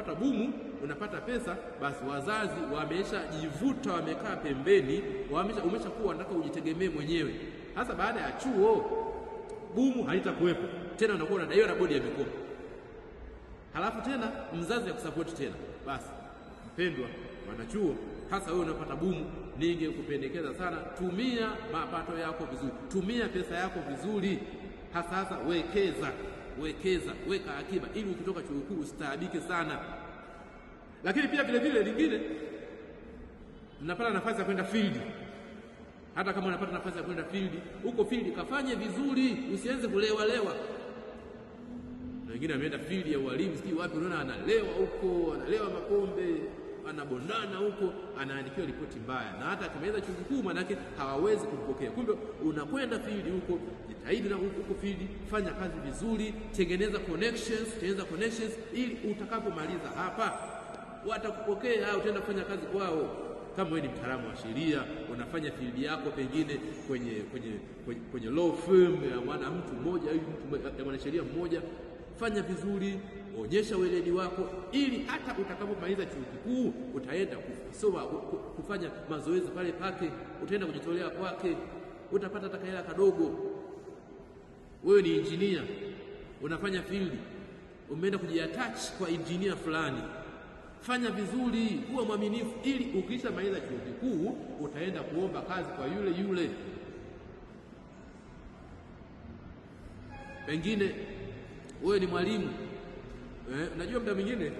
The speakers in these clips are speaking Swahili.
unapata bumu, unapata pesa, basi wazazi wameshajivuta, wamekaa pembeni, umeshakuwa unataka ujitegemee mwenyewe. Hasa baada ya chuo bumu halitakuwepo tena, unakuwa unadaiwa na bodi ya mikopo. Halafu tena mzazi akusupport tena. Basi mpendwa mwanachuo, hasa wewe unapata bumu, ningekupendekeza sana, tumia mapato yako vizuri, tumia pesa yako vizuri, hasa wekeza, weka akiba ili ukitoka chuo kikuu usitaabike sana. Lakini pia vile vile lingine, mnapata nafasi ya kwenda field. Hata kama unapata nafasi ya kwenda field, huko field kafanye vizuri, usianze kulewa. Na wengine ameenda field ya walimu, sijui wapi, unaona analewa huko, analewa mapombe, anabondana huko, anaandikiwa ripoti mbaya, na hata akimaliza chuo kikuu manake hawawezi kumpokea. Kumbe unakwenda field huko, jitahidi na huko field, fanya kazi vizuri, tengeneza connections ili utakapomaliza hapa watakupokea, utaenda kufanya kazi kwao. Kama wewe ni mtaalamu wa sheria, unafanya field yako pengine kwenye law firm ya mtu mmoja au mwanasheria mmoja, fanya vizuri, onyesha weledi wako, ili hata utakapomaliza chuo kikuu utaenda kusoma, kufanya mazoezi pale pake, utaenda kujitolea kwake, utapata hata hela kadogo. Wewe ni engineer, unafanya field, umeenda kujiattach kwa engineer fulani, fanya vizuri, kuwa mwaminifu, ili ukisha maliza chuo kikuu utaenda kuomba kazi kwa yule. Pengine wewe ni mwalimu, unajua muda mwingine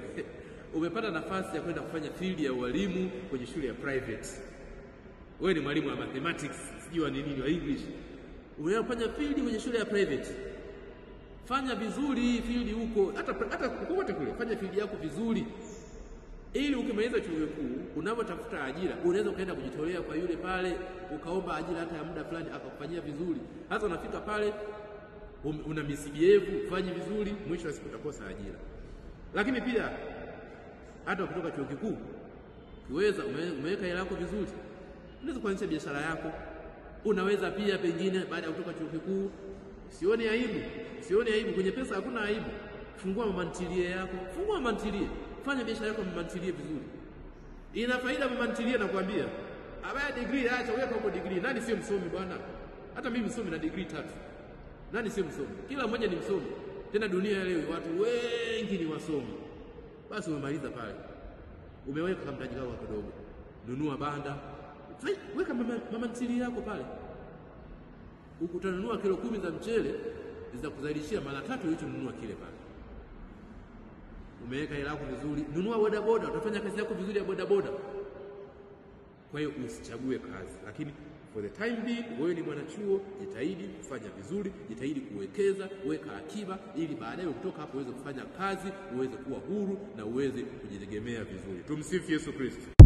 umepata nafasi ya kwenda kufanya field ya walimu kwenye shule ya private. Wewe ni mwalimu wa mathematics, sijui wa nini, wa English, unafanya field kwenye shule ya private. Fanya vizuri field huko, hata kokote kule, fanya field yako vizuri, ili ukimaliza chuo kikuu unapotafuta ajira unaweza kaenda kujitolea kwa yule pale, ukaomba ajira hata ya muda fulani, akakufanyia vizuri. Hata unafika pale una misibievu, fanye vizuri, mwisho wa siku utakosa ajira. Lakini pia hata ukitoka chuo kikuu, ukiweza umeweka hela yako vizuri, unaweza kuanzisha biashara yako. Unaweza pia pengine baada ya kutoka chuo kikuu, usione aibu, kwenye pesa hakuna aibu. Fungua mamantilie yako, fanya biashara yako mamantilie vizuri. Ina faida mamantilie, nakwambia. Abaya degree acha, weka huko degree. Nani sio msomi bwana? Hata mimi msomi na degree 3. Nani sio msomi? Kila mmoja ni msomi. Tena dunia leo watu wengi ni wasomi. Basi umemaliza pale, umeweka mtaji wako kidogo, nunua banda, weka mamantilie yako pale. Utanunua kilo 10 za mchele, zitakuzalishia mara 3 ulichonunua kile pale. Umeweka hela yako vizuri, nunua bodaboda, utafanya kazi yako vizuri ya bodaboda. Kwa hiyo usichague kazi, lakini for the time being wewe ni mwanachuo, jitahidi kufanya vizuri, jitahidi kuwekeza, weka akiba, ili baadaye ukitoka hapo uweze kufanya kazi, uweze kuwa huru na uweze kujitegemea vizuri. Tumsifu Yesu Kristo.